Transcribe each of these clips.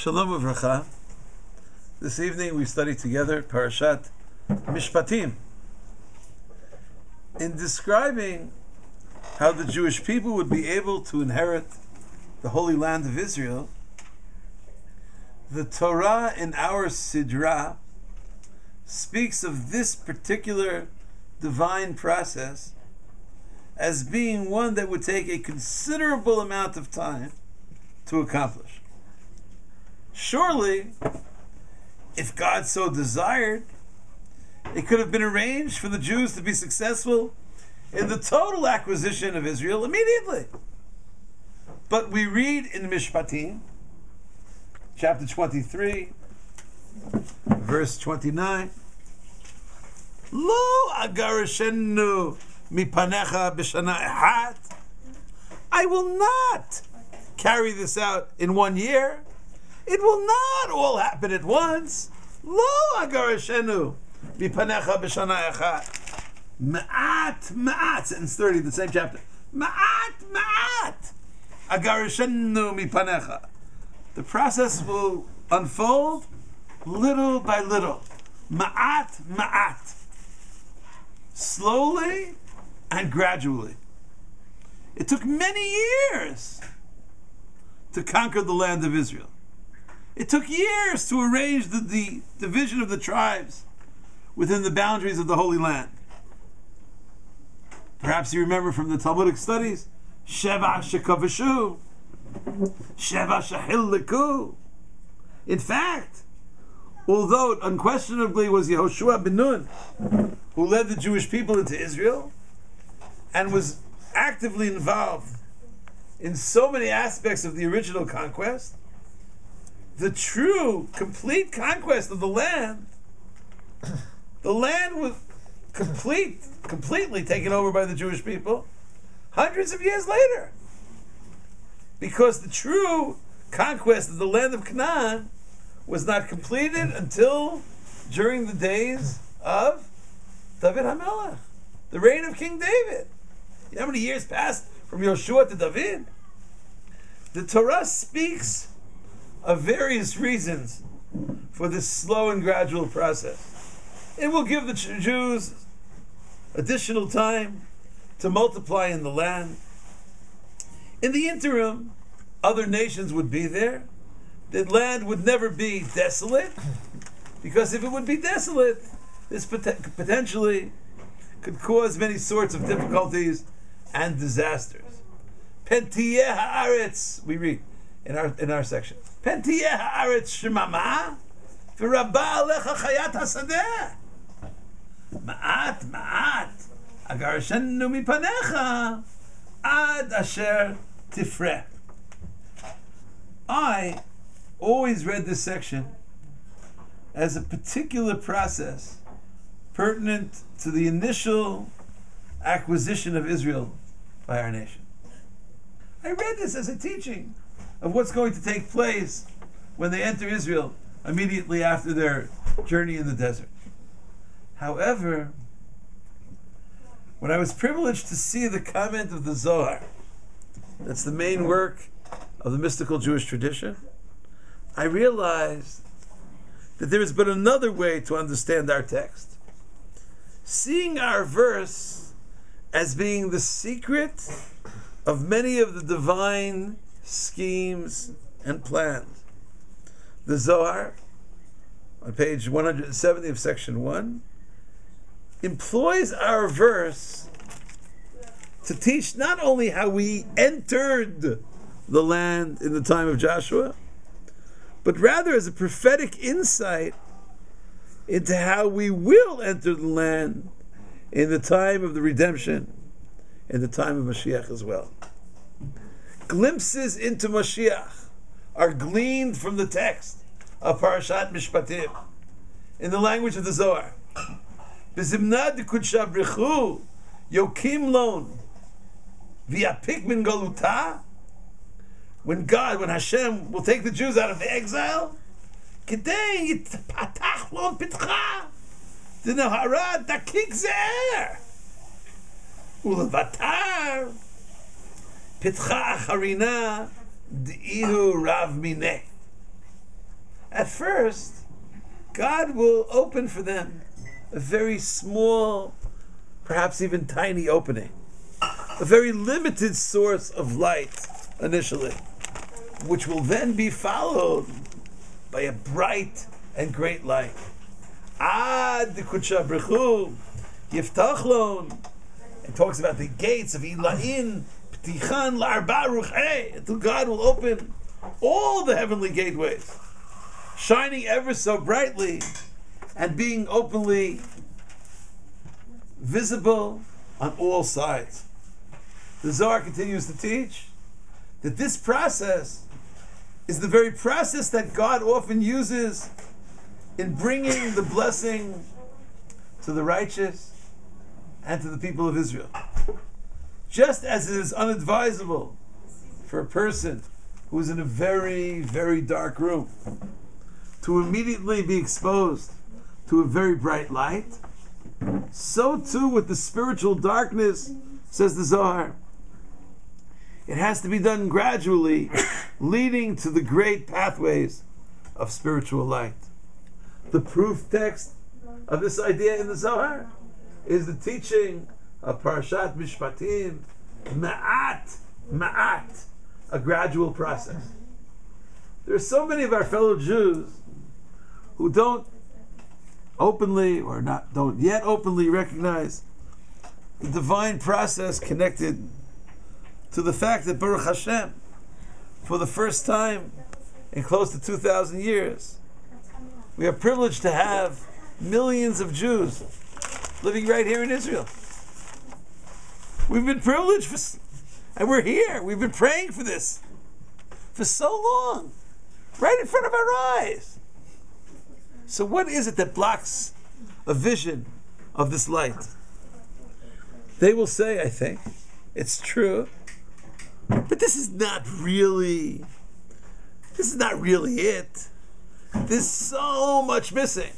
Shalom Uvracha. This evening we study together Parashat Mishpahtim. In describing how the Jewish people would be able to inherit the Holy Land of Israel, the Torah in our Sidra speaks of this particular divine process as being one that would take a considerable amount of time to accomplish. Surely, if God so desired, it could have been arranged for the Jews to be successful in the total acquisition of Israel immediately. But we read in Mishpahtim, chapter 23, verse 29, Lo agarashenu mipanecha b'shana echat. I will not carry this out in 1 year. It will not all happen at once. Lo agarashenu mipanecha b'shana echat. Ma'at, sentence 30, the same chapter. Ma'at, agarashenu mipanecha. The process will unfold little by little. Ma'at. Slowly and gradually. It took many years to conquer the land of Israel. It took years to arrange the division of the tribes within the boundaries of the Holy Land. Perhaps you remember from the Talmudic studies, Sheva shekavashu, Sheva shehilliku. In fact, although it unquestionably was Yehoshua ben Nun who led the Jewish people into Israel and was actively involved in so many aspects of the original conquest, the true, complete conquest of the land was completely taken over by the Jewish people hundreds of years later. Because the true conquest of the land of Canaan was not completed until during the days of David HaMelech, the reign of King David. You know how many years passed from Yoshua to David? The Torah speaks of various reasons for this slow and gradual process. It will give the Jews additional time to multiply in the land. In the interim, other nations would be there. The land would never be desolate, because if it would be desolate, this potentially could cause many sorts of difficulties and disasters. Pentiyeh haaretz, we read in our section. Pentiyeh haaretz shemama, v'rabba alecha chayat hasadeh. Ma'at, agarashenu mipanecha, ad asher tifreh. I always read this section as a particular process pertinent to the initial acquisition of Israel by our nation. I read this as a teaching of what's going to take place when they enter Israel immediately after their journey in the desert. However, when I was privileged to see the comment of the Zohar, that's the main work of the mystical Jewish tradition, I realized that there is but another way to understand our text. Seeing our verse as being the secret of many of the divine schemes and plans. The Zohar, on page 170 of section 1, employs our verse to teach not only how we entered the land in the time of Joshua, but rather as a prophetic insight into how we will enter the land in the time of the redemption, in the time of Mashiach as well. Glimpses into Mashiach are gleaned from the text of Parashat Mishpahtim in the language of the Zohar. B'zimna d'kudsha brichu yokim lon v'yapik min galuta. When Hashem will take the Jews out of the exile, Kedei yitpatach lo pitcha d'nehara dakik ze'er ulevatar pitcha acharina d'Ihu rav mineh. At first, God will open for them a very small, perhaps even tiny opening, a very limited source of light initially, which will then be followed by a bright and great light. Ad Kudsha Brechu Yiftachlon. It talks about the gates of Ilain Ptichan La'arba Ruchei, until God will open all the heavenly gateways, shining ever so brightly and being openly visible on all sides. The Zohar continues to teach that this process is the very process that God often uses in bringing the blessing to the righteous and to the people of Israel. Just as it is unadvisable for a person who is in a very, very dark room to immediately be exposed to a very bright light, so too with the spiritual darkness, says the Zohar. It has to be done gradually, leading to the great pathways of spiritual light. The proof text of this idea in the Zohar is the teaching of Parashat Mishpahtim, Ma'at, a gradual process. There are so many of our fellow Jews who don't yet openly recognize the divine process connected to the fact that Baruch Hashem, for the first time in close to 2,000 years, we are privileged to have millions of Jews living right here in Israel. We've been privileged and we're here. We've been praying for this for so long, right in front of our eyes. So what is it that blocks a vision of this light? They will say, I think, it's true, but this is not really it. There's so much missing.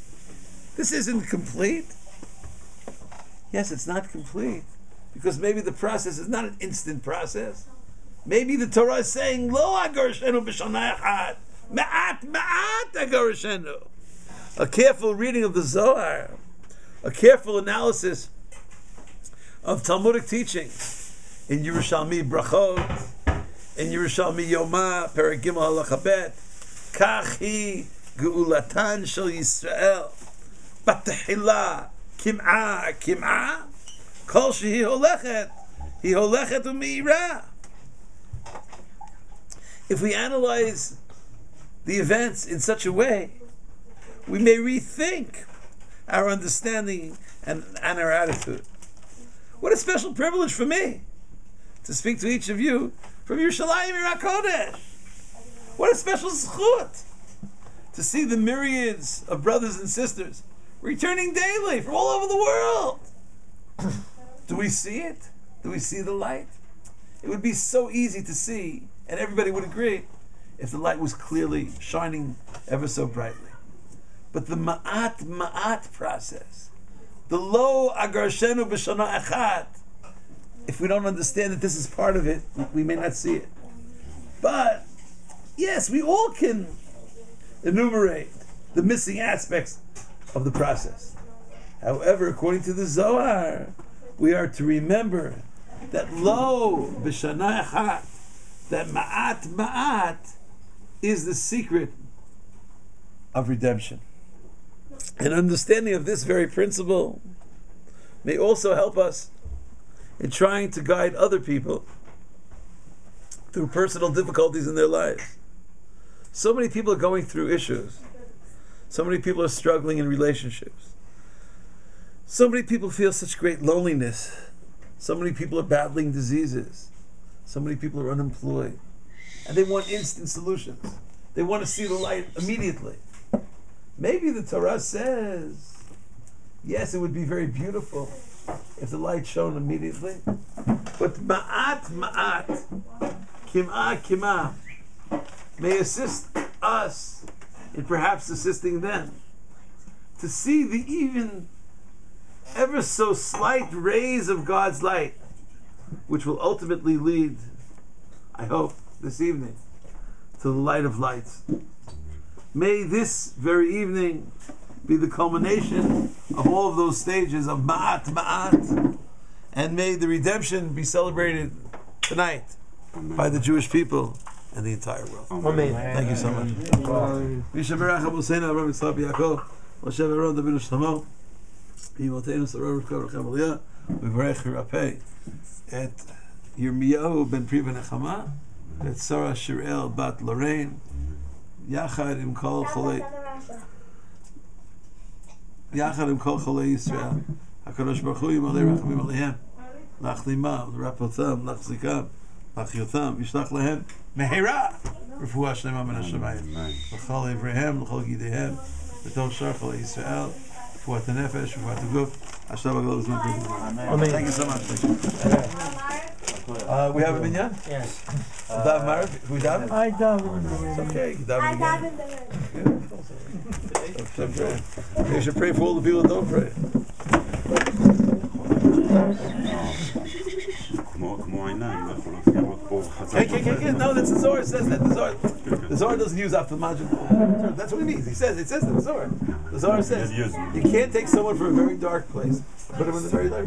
This isn't complete. Yes, it's not complete, because maybe the process is not an instant process. Maybe the Torah is saying, Lo agarshenu b'shana echad, ma'at agarshenu. A careful reading of the Zohar, a careful analysis of Talmudic teaching in Yerushalmi Brachot, in Yerushalmi Yoma, Perek Gimel Halacha Bet, Kach hi geulatan shel Yisrael, batehila kim'a, kol shehi holechet u'meira. If we analyze the events in such a way, we may rethink our understanding and our attitude. What a special privilege for me to speak to each of you from Yerushalayim Yirah Kodesh. What a special zchut to see the myriads of brothers and sisters returning daily from all over the world. Do we see it? Do we see the light? It would be so easy to see, and everybody would agree, if the light was clearly shining ever so brightly. But the ma'at process, the lo agarshenu b'shana echad, if we don't understand that this is part of it, we may not see it. But yes, we all can enumerate the missing aspects of the process. However, according to the Zohar, we are to remember that lo b'shana echad, that ma'at is the secret of redemption. An understanding of this very principle may also help us in trying to guide other people through personal difficulties in their lives. So many people are going through issues. So many people are struggling in relationships. So many people feel such great loneliness. So many people are battling diseases. So many people are unemployed. And they want instant solutions. They want to see the light immediately. Maybe the Torah says, yes, it would be very beautiful if the light shone immediately. But ma'at, kim'a, may assist us in perhaps assisting them to see the even ever so slight rays of God's light, which will ultimately lead, I hope, this evening, to the light of lights. May this very evening be the culmination of all of those stages of ma'at, and may the redemption be celebrated tonight by the Jewish people and the entire world. Amen. Thank you so much. Mishaberach Abuseinu Avraham Yitzchak Yaakov Moshe Aaron David Shlomo B'Yimoteinu Sarah Rivka Rachel Leah V'Varech Rapei Et Yirmiyahu Ben Pri Ben Nechama Et Sarah Shirel Bat Lorraine Yachad Im Kol Cholei Yisrael HaKadosh Baruch Hu Yimalei Rachamim Aleihem L'Achlimam L'Rapotam L'Achzikam L'Achyotam Yishlach Lehem Mehera Refuah Shlema Min HaShamayim L'Chol Evrehem L'Chol Gidehem L'Tol Shar Chol Yisrael Refuah Tenefesh Refuah Teguf Hashem HaGadol Zman Amen. Thank you so much. We have a minyan? Yes. Daven Marav? Who daven? I daven. It's okay. You daven again. You should pray for all the people that don't pray. No, that's the Zohar. It says that. The Zohar doesn't use ophthalmological. That's what he means. It says that in the Zohar. The Zohar says you can't take someone from a very dark place, put him in the very dark.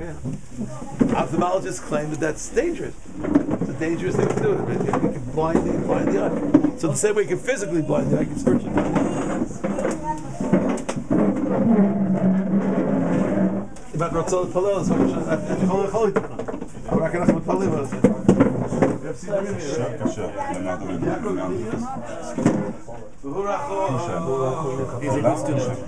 Ophthalmologists claim that that's dangerous. It's a dangerous thing to do. It can blind the eye. So the same way you can physically blind the eye, you can spiritually blind the eye. About Ratzol Palel, so much. He's a good student.